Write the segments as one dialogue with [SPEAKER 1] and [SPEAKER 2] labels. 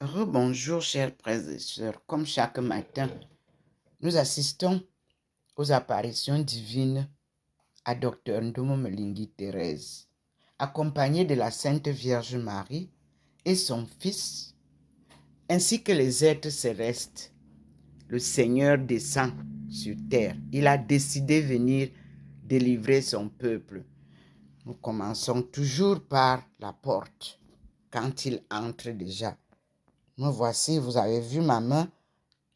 [SPEAKER 1] Rebonjour, chers frères et sœurs. Comme chaque matin, nous assistons aux apparitions divines à Dr Ndomo Mlingui Thérèse, accompagnée de la Sainte Vierge Marie et son Fils, ainsi que les êtres célestes. Le Seigneur descend sur terre. Il a décidé de venir délivrer son peuple. Nous commençons toujours par la porte, quand il entre déjà. Me voici, vous avez vu ma main,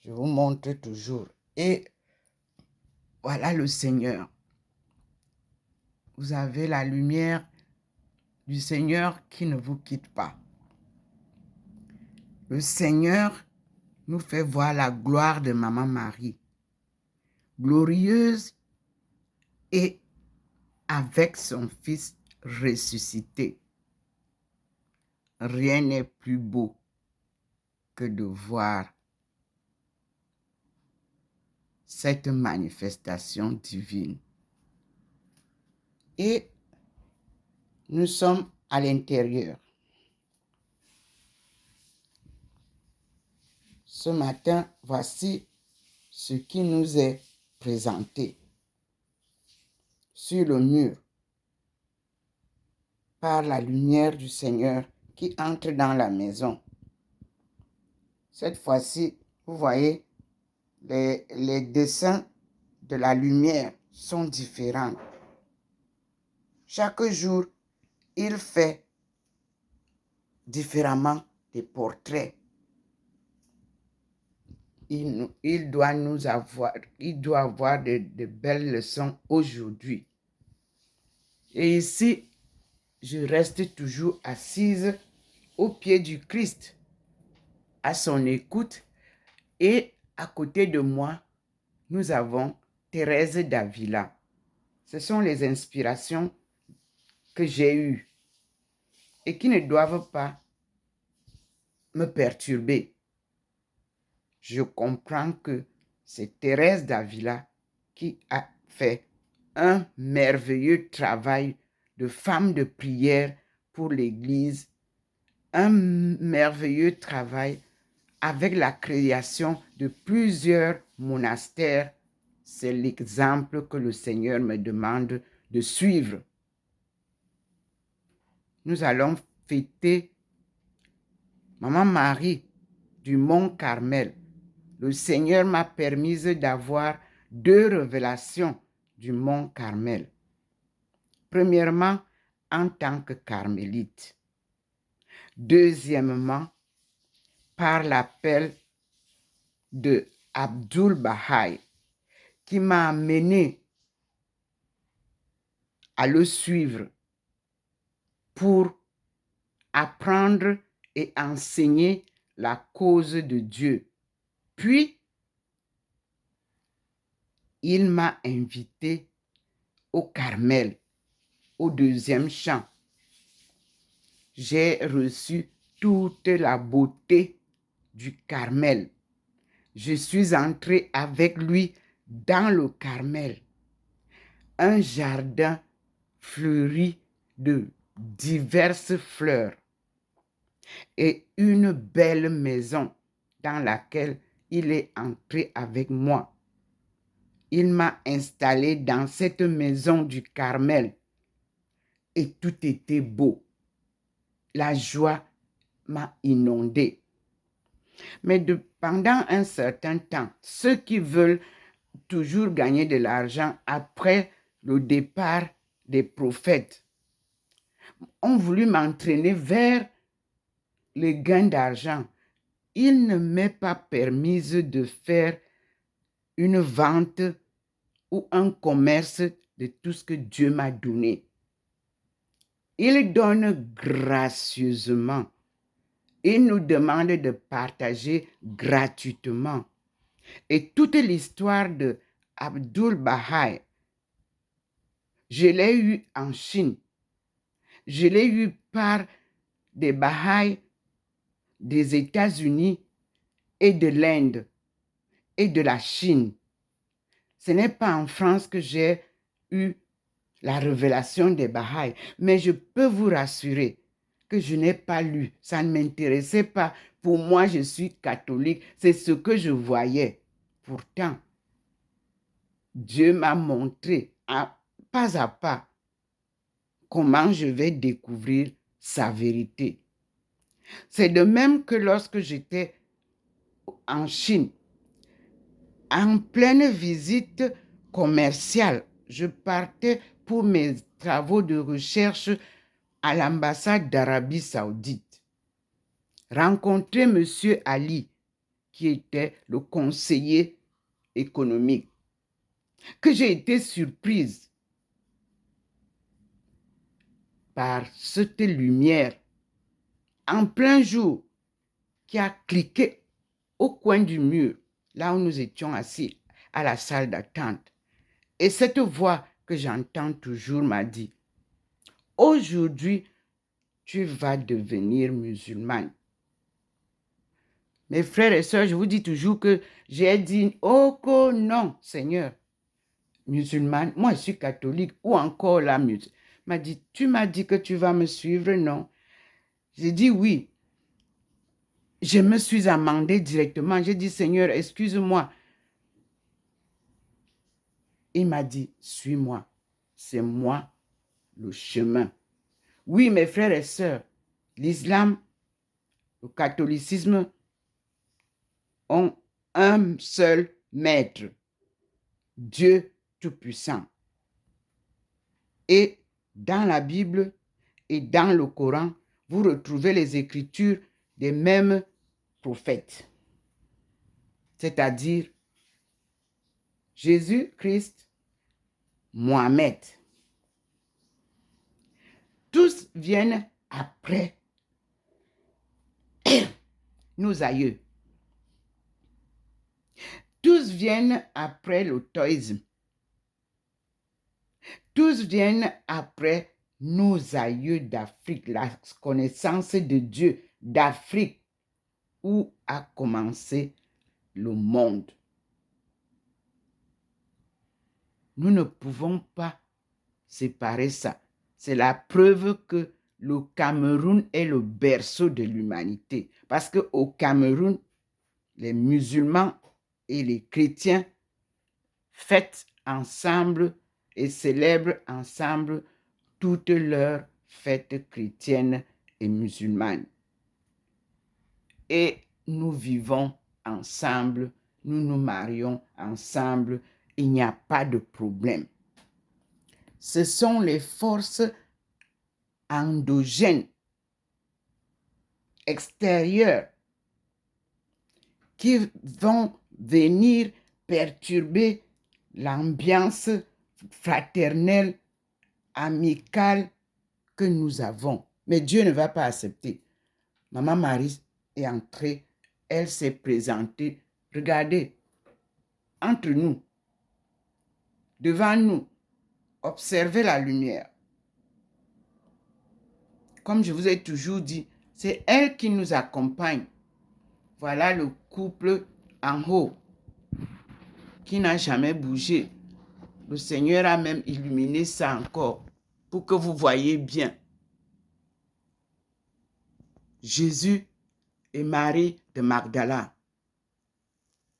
[SPEAKER 1] je vous montre toujours. Et voilà le Seigneur. Vous avez la lumière du Seigneur qui ne vous quitte pas. Le Seigneur nous fait voir la gloire de Maman Marie, glorieuse et avec son Fils ressuscité. Rien n'est plus beau que de voir cette manifestation divine. Et nous sommes à l'intérieur. Ce matin, voici ce qui nous est présenté sur le mur par la lumière du Seigneur qui entre dans la maison. Cette fois-ci, vous voyez, les dessins de la lumière sont différents. Chaque jour, il fait différemment des portraits. Il doit avoir de belles leçons aujourd'hui. Et ici, je reste toujours assise au pied du Christ, à son écoute. Et à côté de moi, nous avons Thérèse d'Avila. Ce sont les inspirations que j'ai eues et qui ne doivent pas me perturber. Je comprends que c'est Thérèse d'Avila qui a fait un merveilleux travail de femme de prière pour l'Église, un merveilleux travail avec la création de plusieurs monastères. C'est l'exemple que le Seigneur me demande de suivre. Nous allons fêter Maman Marie du Mont Carmel. Le Seigneur m'a permis d'avoir 2 révélations du Mont Carmel. Premièrement, en tant que carmélite. Deuxièmement, par l'appel de Abdul Baha'i, qui m'a amené à le suivre pour apprendre et enseigner la cause de Dieu. Puis, il m'a invité au Carmel, au 2e chant. J'ai reçu toute la beauté du Carmel. Je suis entrée avec lui dans le Carmel. Un jardin fleuri de diverses fleurs et une belle maison dans laquelle il est entré avec moi. Il m'a installé dans cette maison du Carmel et tout était beau. La joie m'a inondé. Mais pendant un certain temps, ceux qui veulent toujours gagner de l'argent après le départ des prophètes ont voulu m'entraîner vers les gains d'argent. Il ne m'est pas permis de faire une vente ou un commerce de tout ce que Dieu m'a donné. Il donne gracieusement. Il nous demande de partager gratuitement. Et toute l'histoire de Abdul Baha'i, je l'ai eu en Chine. Je l'ai eu par des Baha'i des États-Unis et de l'Inde et de la Chine. Ce n'est pas en France que j'ai eu la révélation des Baha'i, mais je peux vous rassurer que je n'ai pas lu. Ça ne m'intéressait pas. Pour moi, je suis catholique. C'est ce que je voyais. Pourtant, Dieu m'a montré pas à pas comment je vais découvrir sa vérité. C'est de même que lorsque j'étais en Chine, en pleine visite commerciale, je partais pour mes travaux de recherche à l'ambassade d'Arabie Saoudite. Rencontrer M. Ali, qui était le conseiller économique, que j'ai été surprise par cette lumière en plein jour qui a cliqué au coin du mur, là où nous étions assis à la salle d'attente. Et cette voix que j'entends toujours m'a dit, aujourd'hui, tu vas devenir musulmane. Mes frères et sœurs, je vous dis toujours que j'ai dit, oh que non, Seigneur, musulmane, moi je suis catholique, ou encore la musulmane. M'a dit, tu m'as dit que tu vas me suivre, non? J'ai dit oui. Je me suis amendée directement. J'ai dit, Seigneur, excuse-moi. Il m'a dit, suis-moi. C'est moi le chemin. Oui, mes frères et sœurs, l'islam, le catholicisme ont un seul maître, Dieu Tout-Puissant. Et dans la Bible et dans le Coran, vous retrouvez les écritures des mêmes prophètes, c'est-à-dire Jésus-Christ, Mohamed. Tous viennent après nos aïeux. Tous viennent après le taoïsme. Tous viennent après nos aïeux d'Afrique, la connaissance de Dieu d'Afrique, où a commencé le monde. Nous ne pouvons pas séparer ça. C'est la preuve que le Cameroun est le berceau de l'humanité. Parce qu'au Cameroun, les musulmans et les chrétiens fêtent ensemble et célèbrent ensemble toutes leurs fêtes chrétiennes et musulmanes. Et nous vivons ensemble, nous nous marions ensemble, il n'y a pas de problème. Ce sont les forces endogènes, extérieures, qui vont venir perturber l'ambiance fraternelle, amicale que nous avons. Mais Dieu ne va pas accepter. Maman Marie est entrée, elle s'est présentée. Regardez, entre nous, devant nous, observez la lumière. Comme je vous ai toujours dit, c'est elle qui nous accompagne. Voilà le couple en haut qui n'a jamais bougé. Le Seigneur a même illuminé ça encore pour que vous voyez bien. Jésus et Marie de Magdala.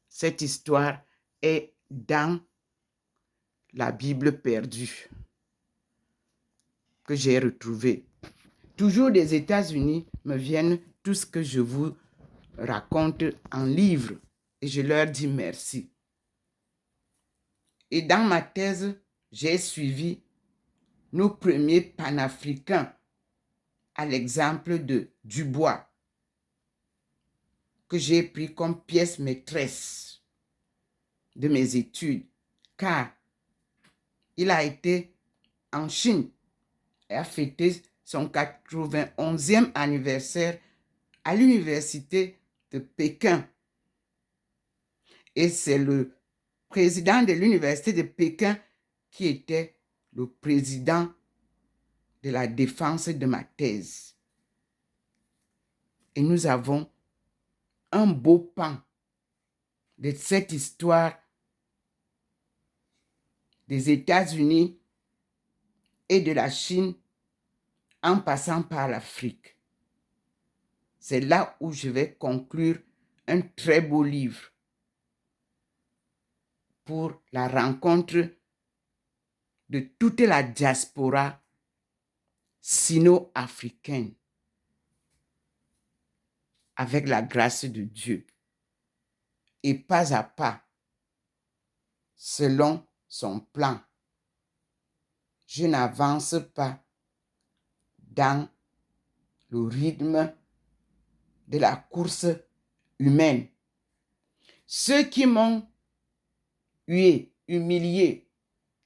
[SPEAKER 1] Cette histoire est dans la Bible perdue que j'ai retrouvée. Toujours des États-Unis me viennent tout ce que je vous raconte en livre et je leur dis merci. Et dans ma thèse, j'ai suivi nos premiers panafricains à l'exemple de Dubois, que j'ai pris comme pièce maîtresse de mes études, car il a été en Chine et a fêté son 91e anniversaire à l'université de Pékin. Et c'est le président de l'université de Pékin qui était le président de la défense de ma thèse. Et nous avons un beau pan de cette histoire des États-Unis et de la Chine en passant par l'Afrique. c'est là où je vais conclure un très beau livre pour la rencontre de toute la diaspora sino-africaine avec la grâce de Dieu. Et pas à pas, selon son plan. Je n'avance pas dans le rythme de la course humaine. Ceux qui m'ont humilié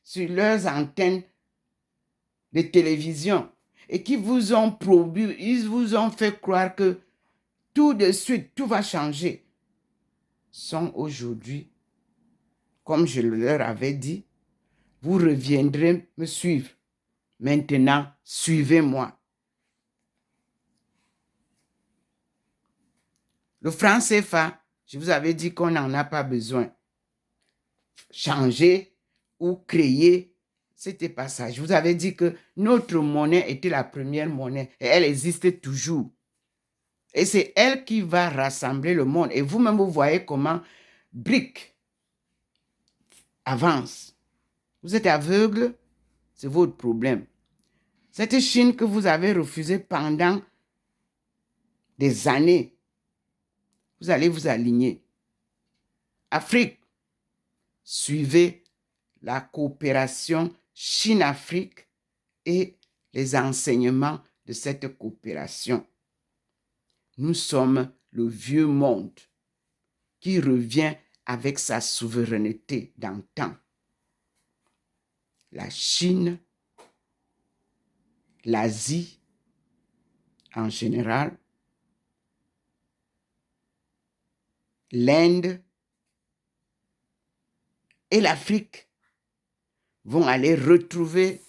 [SPEAKER 1] sur leurs antennes de télévision et qui vous ont promu, ils vous ont fait croire que tout de suite, tout va changer, sont aujourd'hui, comme je leur avais dit, vous reviendrez me suivre. Maintenant, suivez-moi. Le franc CFA, je vous avais dit qu'on n'en a pas besoin. Changer ou créer, c'était pas ça. Je vous avais dit que notre monnaie était la première monnaie et elle existe toujours. Et c'est elle qui va rassembler le monde. Et vous-même, vous voyez comment BRIC avance. Vous êtes aveugle, c'est votre problème. Cette Chine que vous avez refusée pendant des années, vous allez vous aligner. Afrique, suivez la coopération Chine-Afrique et les enseignements de cette coopération. Nous sommes le vieux monde qui revient avec sa souveraineté d'antan. La Chine, l'Asie en général, l'Inde et l'Afrique vont aller retrouver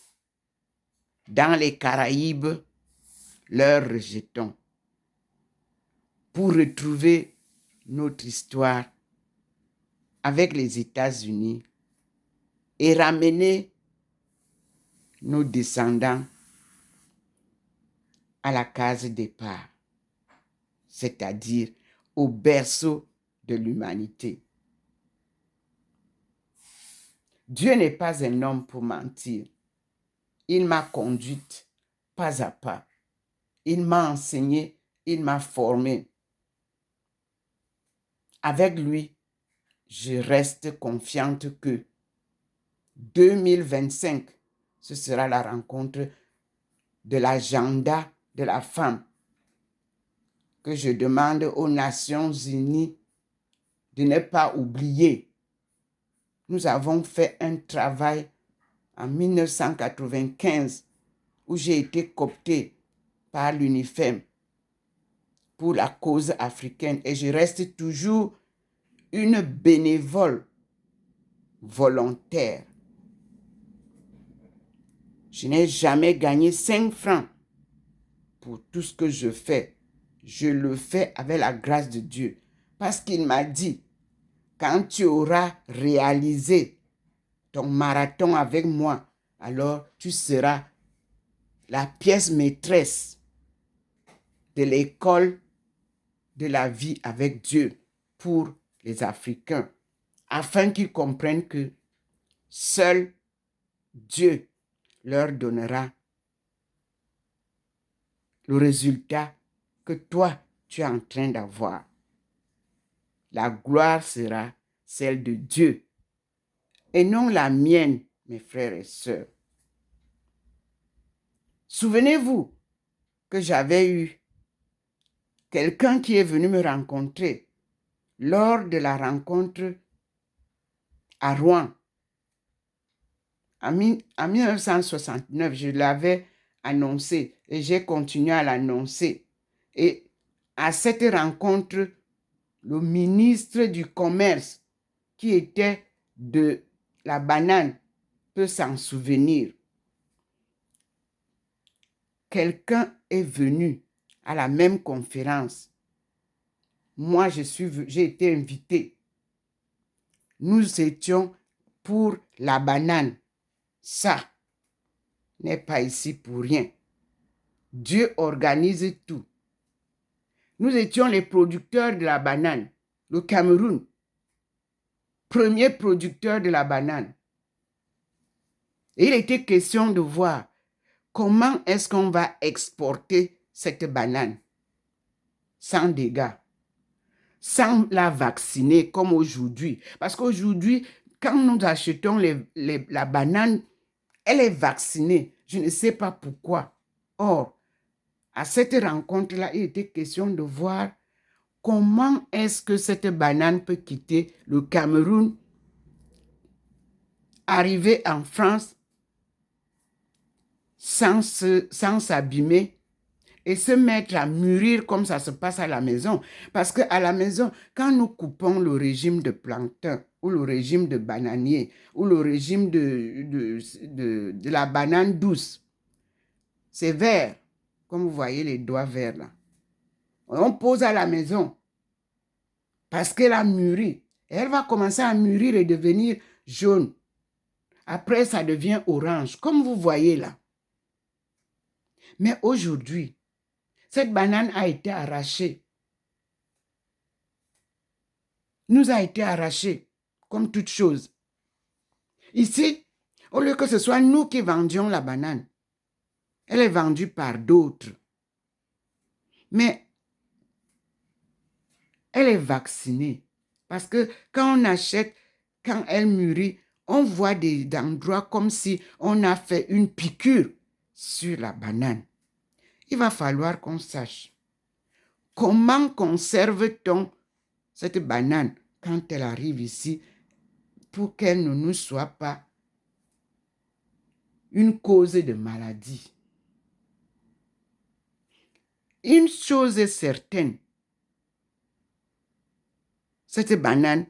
[SPEAKER 1] dans les Caraïbes leurs rejetons pour retrouver notre histoire avec les États-Unis et ramener nos descendants à la case départ, c'est-à-dire au berceau de l'humanité. Dieu n'est pas un homme pour mentir. Il m'a conduite pas à pas. Il m'a enseigné, il m'a formé. Avec lui, je reste confiante que 2025, ce sera la rencontre de l'agenda de la femme que je demande aux Nations Unies de ne pas oublier. Nous avons fait un travail en 1995 où j'ai été cooptée par l'UNIFEM pour la cause africaine et je reste toujours une bénévole volontaire. Je n'ai jamais gagné 5 francs pour tout ce que je fais. Je le fais avec la grâce de Dieu. Parce qu'il m'a dit, quand tu auras réalisé ton marathon avec moi, alors tu seras la pièce maîtresse de l'école de la vie avec Dieu pour les Africains, afin qu'ils comprennent que seul Dieu leur donnera le résultat que toi, tu es en train d'avoir. La gloire sera celle de Dieu et non la mienne, mes frères et sœurs. Souvenez-vous que j'avais eu quelqu'un qui est venu me rencontrer lors de la rencontre à Rouen. En 1969, je l'avais annoncé et j'ai continué à l'annoncer. Et à cette rencontre, le ministre du Commerce, qui était de la banane, peut s'en souvenir. Quelqu'un est venu à la même conférence. Moi, j'ai été invité. Nous étions pour la banane. Ça n'est pas ici pour rien. Dieu organise tout. Nous étions les producteurs de la banane. Le Cameroun, premier producteur de la banane. Et il était question de voir comment est-ce qu'on va exporter cette banane sans dégâts, sans la vacciner comme aujourd'hui. Parce qu'aujourd'hui, quand nous achetons la banane, elle est vaccinée. Je ne sais pas pourquoi. Or, à cette rencontre-là, il était question de voir comment est-ce que cette banane peut quitter le Cameroun, arriver en France sans s'abîmer et se mettre à mûrir comme ça se passe à la maison. Parce qu'à la maison, quand nous coupons le régime de plantain ou le régime de bananier ou le régime de la banane douce, c'est vert, comme vous voyez les doigts verts là. On pose à la maison parce qu'elle a mûri. Et elle va commencer à mûrir et devenir jaune. Après, ça devient orange, comme vous voyez là. Mais aujourd'hui, cette banane a été arrachée. Nous a été arrachée, comme toute chose. Ici, au lieu que ce soit nous qui vendions la banane, elle est vendue par d'autres. Mais elle est vaccinée. Parce que quand on achète, quand elle mûrit, on voit des endroits comme si on a fait une piqûre sur la banane. Il va falloir qu'on sache comment conserve-t-on cette banane quand elle arrive ici pour qu'elle ne nous soit pas une cause de maladie. Une chose est certaine, cette banane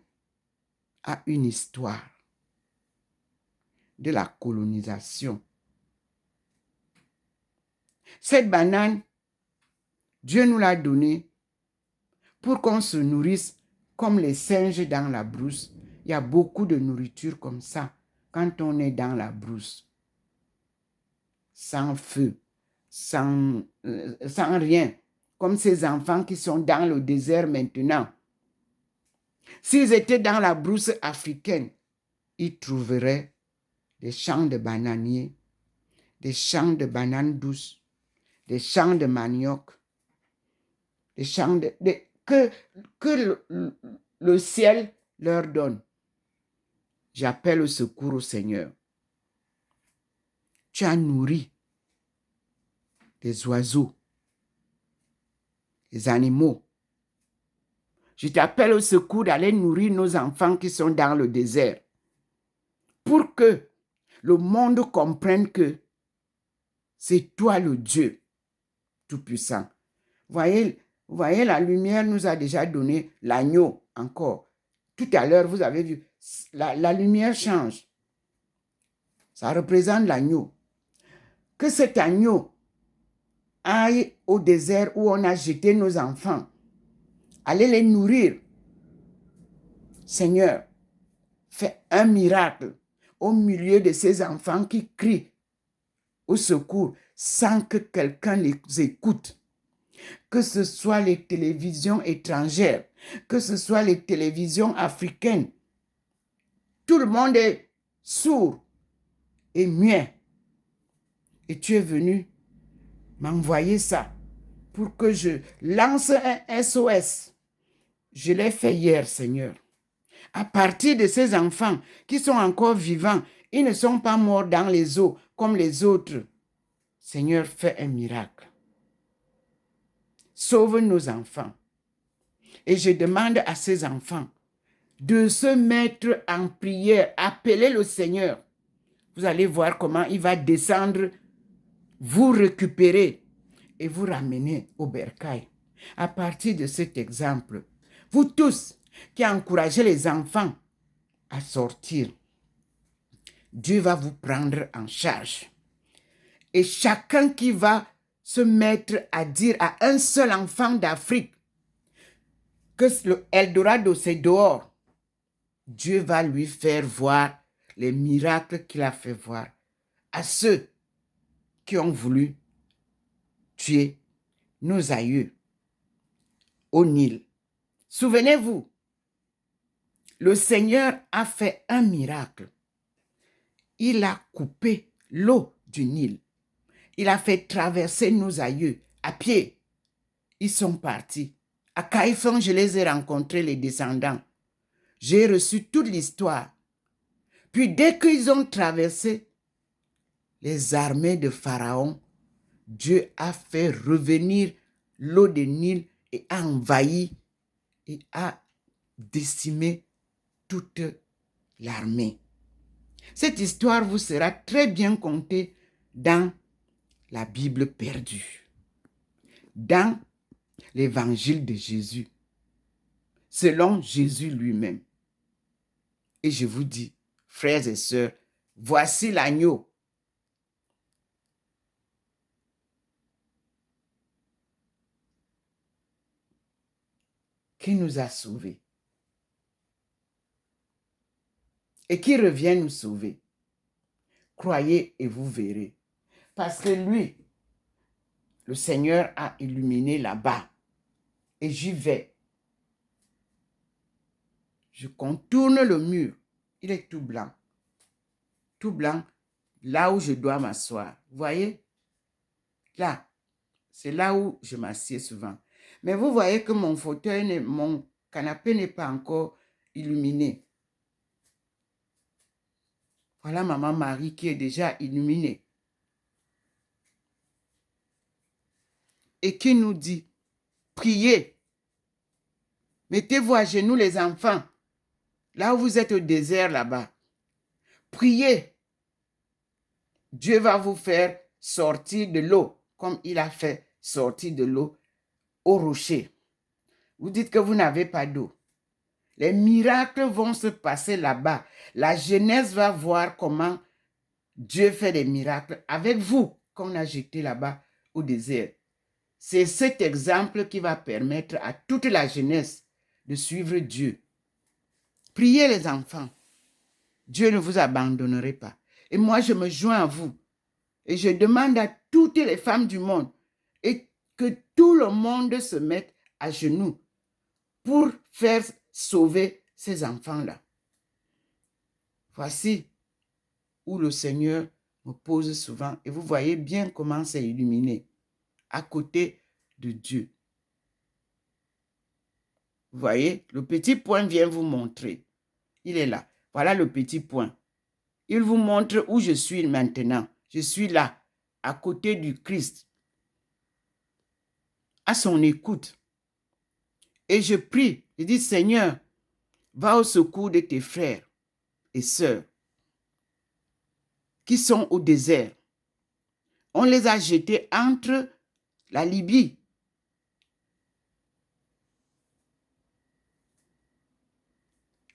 [SPEAKER 1] a une histoire de la colonisation. Cette banane, Dieu nous l'a donnée pour qu'on se nourrisse comme les singes dans la brousse. Il y a beaucoup de nourriture comme ça quand on est dans la brousse. Sans feu, sans rien. Comme ces enfants qui sont dans le désert maintenant. S'ils étaient dans la brousse africaine, ils trouveraient des champs de bananiers, des champs de bananes douces, des champs de manioc, des champs que le ciel leur donne. J'appelle au secours au Seigneur. Tu as nourri des oiseaux, des animaux. Je t'appelle au secours d'aller nourrir nos enfants qui sont dans le désert pour que le monde comprenne que c'est toi le Dieu Tout-Puissant. Voyez, la lumière nous a déjà donné l'agneau encore. Tout à l'heure, vous avez vu, la lumière change. Ça représente l'agneau. Que cet agneau aille au désert où on a jeté nos enfants. Allez les nourrir. Seigneur, fais un miracle au milieu de ces enfants qui crient au secours sans que quelqu'un les écoute. Que ce soit les télévisions étrangères, que ce soit les télévisions africaines. Tout le monde est sourd et muet. Et tu es venu m'envoyer ça pour que je lance un SOS. Je l'ai fait hier, Seigneur. À partir de ces enfants qui sont encore vivants, ils ne sont pas morts dans les eaux comme les autres. Seigneur, fais un miracle. Sauve nos enfants. Et je demande à ces enfants de se mettre en prière, appeler le Seigneur. Vous allez voir comment il va descendre, vous récupérer et vous ramener au bercail. À partir de cet exemple, vous tous qui encouragez les enfants à sortir, Dieu va vous prendre en charge. Et chacun qui va se mettre à dire à un seul enfant d'Afrique que le Eldorado c'est dehors, Dieu va lui faire voir les miracles qu'il a fait voir à ceux qui ont voulu tuer nos aïeux. au Nil. Souvenez-vous, le Seigneur a fait un miracle. Il a coupé l'eau du Nil. Il a fait traverser nos aïeux à pied. Ils sont partis. À Caïphon, je les ai rencontrés, les descendants. J'ai reçu toute l'histoire. Puis dès qu'ils ont traversé les armées de Pharaon, Dieu a fait revenir l'eau du Nil et a envahi et a décimé toute l'armée. Cette histoire vous sera très bien contée dans la Bible perdue, dans l'évangile de Jésus, selon Jésus lui-même. Et je vous dis, frères et sœurs, voici l'agneau. Qui nous a sauvés et qui revient nous sauver. Croyez et vous verrez. Parce que lui, le Seigneur a illuminé là-bas. Et j'y vais. Je contourne le mur. Il est tout blanc. Tout blanc, là où je dois m'asseoir. Vous voyez? Là, c'est là où je m'assieds souvent. Mais vous voyez que mon fauteuil, mon canapé n'est pas encore illuminé. Voilà Maman Marie qui est déjà illuminée. Et qui nous dit, priez. Mettez-vous à genoux les enfants. Là où vous êtes au désert là-bas. Priez. Dieu va vous faire sortir de l'eau comme il a fait sortir de l'eau au rocher. Vous dites que vous n'avez pas d'eau. Les miracles vont se passer là-bas. La jeunesse va voir comment Dieu fait des miracles avec vous qu'on a jeté là-bas au désert. C'est cet exemple qui va permettre à toute la jeunesse de suivre Dieu. Priez les enfants. Dieu ne vous abandonnerait pas. Et moi, je me joins à vous. Et je demande à toutes les femmes du monde et que tout le monde se mette à genoux pour faire sauver ces enfants-là. Voici où le Seigneur me pose souvent. Et vous voyez bien comment c'est illuminé à côté de Dieu. Vous voyez, le petit point vient vous montrer. Il est là. Voilà le petit point. Il vous montre où je suis maintenant. Je suis là, à côté du Christ, à son écoute. Et je prie, je dis, Seigneur, va au secours de tes frères et sœurs qui sont au désert. On les a jetés entre la Libye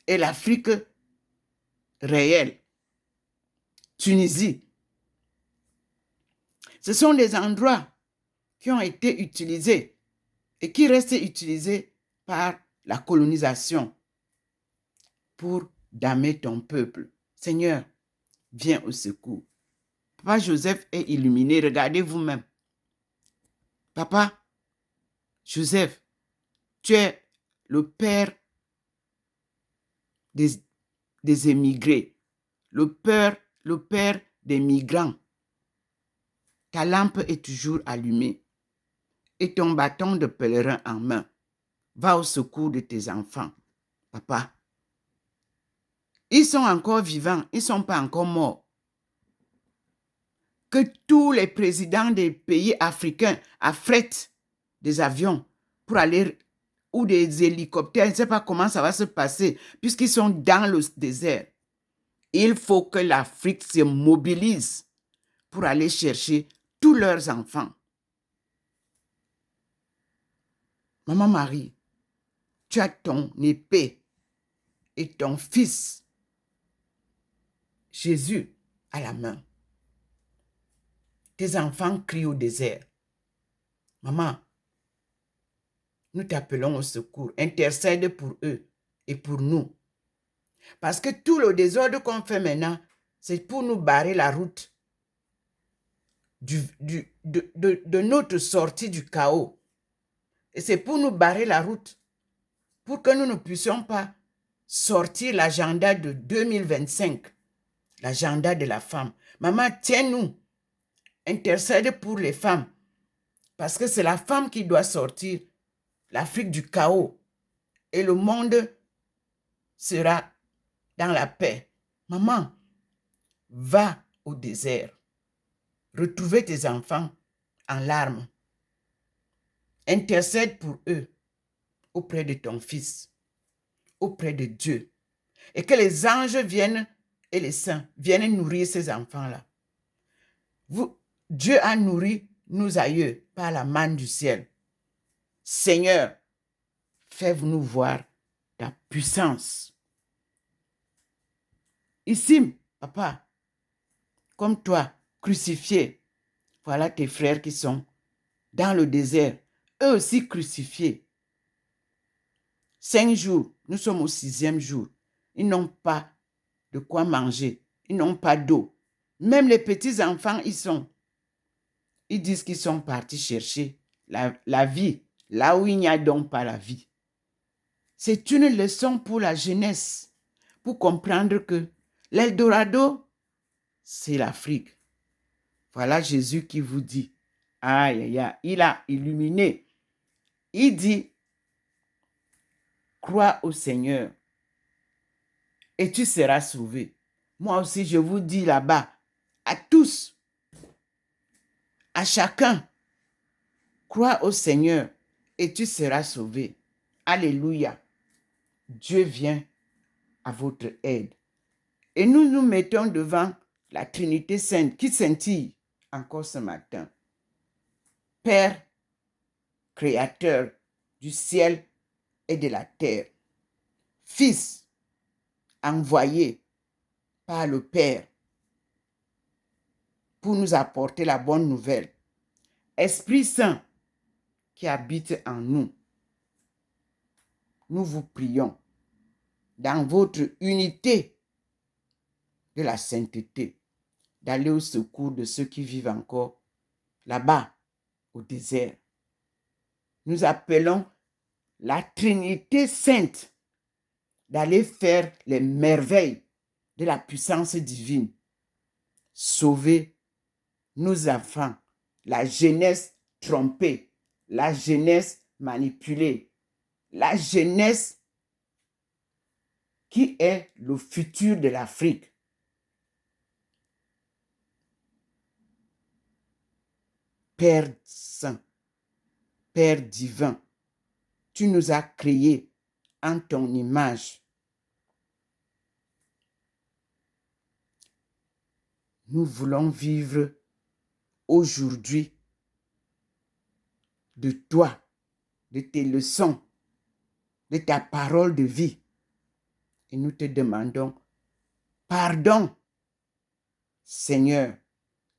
[SPEAKER 1] et l'Afrique réelle, Tunisie. Ce sont des endroits qui ont été utilisés et qui restent utilisés par la colonisation pour damer ton peuple. Seigneur, viens au secours. Papa Joseph est illuminé, regardez vous-même. Papa Joseph, tu es le père des émigrés, le père des migrants. Ta lampe est toujours allumée et ton bâton de pèlerin en main. Va au secours de tes enfants, papa. Ils sont encore vivants, ils ne sont pas encore morts. Que tous les présidents des pays africains affrètent des avions pour aller, ou des hélicoptères, je ne sais pas comment ça va se passer, puisqu'ils sont dans le désert. Il faut que l'Afrique se mobilise pour aller chercher tous leurs enfants. Maman Marie, tu as ton épée et ton fils, Jésus, à la main. Tes enfants crient au désert. Maman, nous t'appelons au secours. Intercède pour eux et pour nous. Parce que tout le désordre qu'on fait maintenant, c'est pour nous barrer la route de notre sortie du chaos. Et c'est pour nous barrer la route, pour que nous ne puissions pas sortir l'agenda de 2025, l'agenda de la femme. Maman, tiens-nous, intercède pour les femmes, parce que c'est la femme qui doit sortir l'Afrique du chaos et le monde sera dans la paix. Maman, va au désert, retrouver tes enfants en larmes, intercède pour eux auprès de ton fils, auprès de Dieu, et que les anges viennent et les saints viennent nourrir ces enfants-là. Dieu a nourri nos aïeux par la manne du ciel. Seigneur, fais-nous voir ta puissance. Ici, papa, comme toi, crucifié, voilà tes frères qui sont dans le désert, eux aussi crucifiés. 5 jours, nous sommes au 6e jour. Ils n'ont pas de quoi manger, ils n'ont pas d'eau. Même les petits-enfants, ils disent qu'ils sont partis chercher la vie, là où il n'y a donc pas la vie. C'est une leçon pour la jeunesse, pour comprendre que l'Eldorado, c'est l'Afrique. Voilà Jésus qui vous dit, aïe, aïe, aïe, il a illuminé. Il dit, crois au Seigneur et tu seras sauvé. Moi aussi, je vous dis là-bas, à tous, à chacun, crois au Seigneur et tu seras sauvé. Alléluia. Dieu vient à votre aide. Et nous nous mettons devant la Trinité Sainte qui scintille encore ce matin. Père, créateur du ciel et de la terre. Fils, envoyé par le Père pour nous apporter la bonne nouvelle. Esprit Saint qui habite en nous. Nous vous prions dans votre unité de la sainteté d'aller au secours de ceux qui vivent encore là-bas au désert. Nous appelons la Trinité Sainte d'aller faire les merveilles de la puissance divine. Sauver nos enfants, la jeunesse trompée, la jeunesse manipulée, la jeunesse qui est le futur de l'Afrique. Père Saint, Père divin, tu nous as créés en ton image. Nous voulons vivre aujourd'hui de toi, de tes leçons, de ta parole de vie. Et nous te demandons pardon, Seigneur,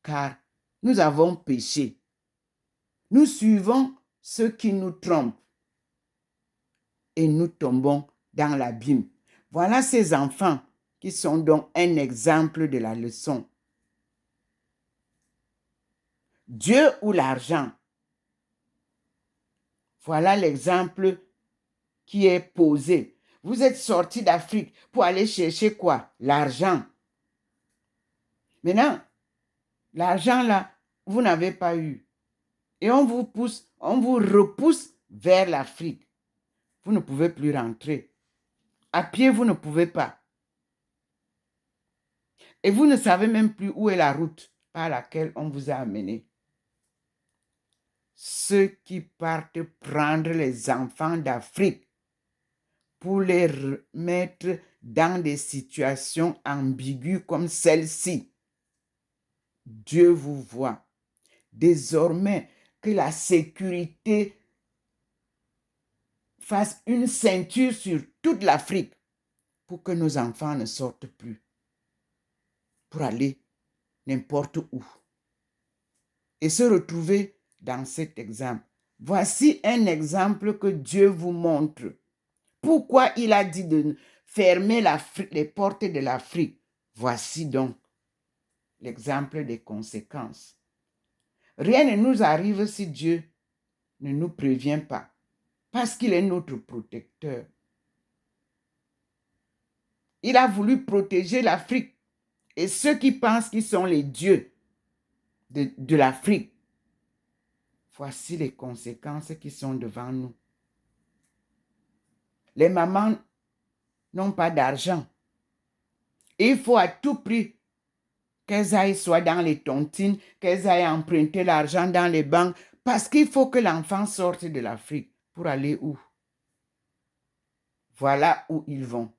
[SPEAKER 1] car nous avons péché. Nous suivons ceux qui nous trompent et nous tombons dans l'abîme. Voilà ces enfants qui sont donc un exemple de la leçon. Dieu ou l'argent? Voilà l'exemple qui est posé. Vous êtes sortis d'Afrique pour aller chercher quoi? L'argent. Maintenant, l'argent là, vous n'avez pas eu. Et on vous repousse vers l'Afrique. Vous ne pouvez plus rentrer. À pied, vous ne pouvez pas. Et vous ne savez même plus où est la route par laquelle on vous a amené. Ceux qui partent prendre les enfants d'Afrique pour les mettre dans des situations ambiguës comme celle-ci. Dieu vous voit. Désormais, que la sécurité fasse une ceinture sur toute l'Afrique pour que nos enfants ne sortent plus pour aller n'importe où et se retrouver dans cet exemple. Voici un exemple que Dieu vous montre. Pourquoi il a dit de fermer les portes de l'Afrique? Voici donc l'exemple des conséquences. Rien ne nous arrive si Dieu ne nous prévient pas. parce qu'il est notre protecteur. Il a voulu protéger l'Afrique. Et ceux qui pensent qu'ils sont les dieux de l'Afrique, voici les conséquences qui sont devant nous. Les mamans n'ont pas d'argent. Il faut à tout prix qu'elles aillent soit dans les tontines, qu'elles aillent emprunter l'argent dans les banques, parce qu'il faut que l'enfant sorte de l'Afrique pour aller où? Voilà où ils vont.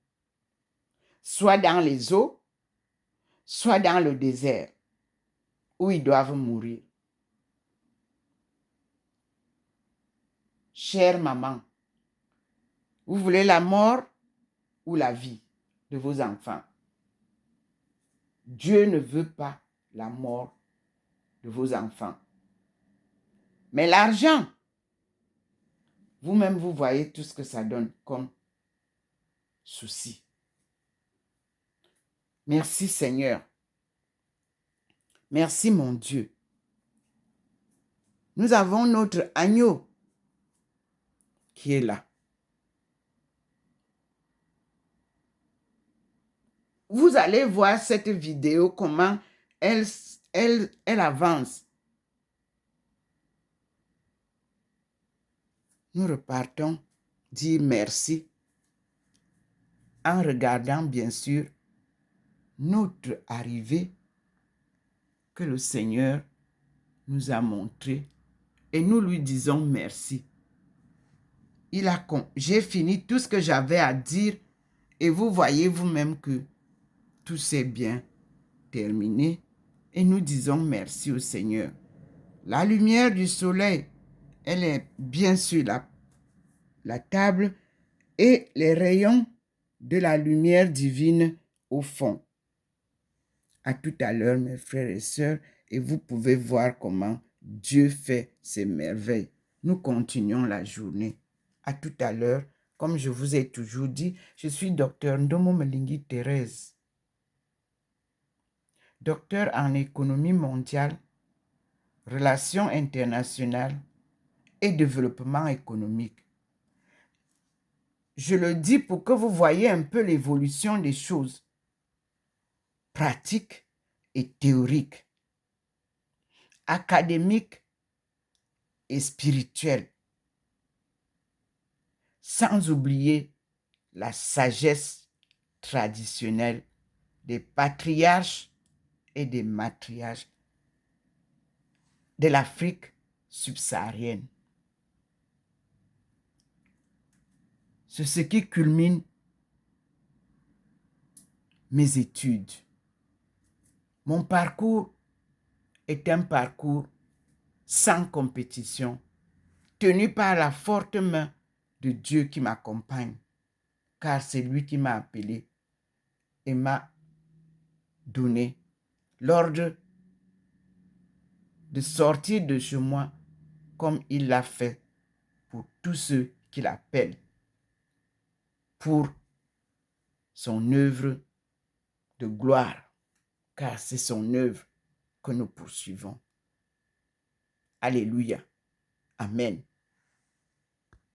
[SPEAKER 1] Soit dans les eaux, soit dans le désert, où ils doivent mourir. Chère maman, vous voulez la mort ou la vie de vos enfants? Dieu ne veut pas la mort de vos enfants. Mais l'argent, vous-même, vous voyez tout ce que ça donne comme souci. Merci Seigneur. Merci mon Dieu. Nous avons notre agneau qui est là. Vous allez voir cette vidéo, comment elle avance. Nous repartons dire merci en regardant bien sûr notre arrivée que le Seigneur nous a montrée et nous lui disons merci. J'ai fini tout ce que j'avais à dire et vous voyez vous-même que tout s'est bien terminé et nous disons merci au Seigneur. La lumière du soleil, elle est bien sur la table et les rayons de la lumière divine au fond. À tout à l'heure, mes frères et sœurs, et vous pouvez voir comment Dieu fait ses merveilles. Nous continuons la journée. À tout à l'heure, comme je vous ai toujours dit, je suis docteur Ndomo Melingi Thérèse, docteur en économie mondiale, relations internationales et développement économique. Je le dis pour que vous voyez un peu l'évolution des choses pratiques et théoriques, académiques et spirituelles, sans oublier la sagesse traditionnelle des patriarches et des matriarches de l'Afrique subsaharienne. C'est ce qui culmine mes études. Mon parcours est un parcours sans compétition, tenu par la forte main de Dieu qui m'accompagne, car c'est lui qui m'a appelé et m'a donné l'ordre de sortir de chez moi comme il l'a fait pour tous ceux qui l'appellent, pour son œuvre de gloire, car c'est son œuvre que nous poursuivons. Alléluia. Amen.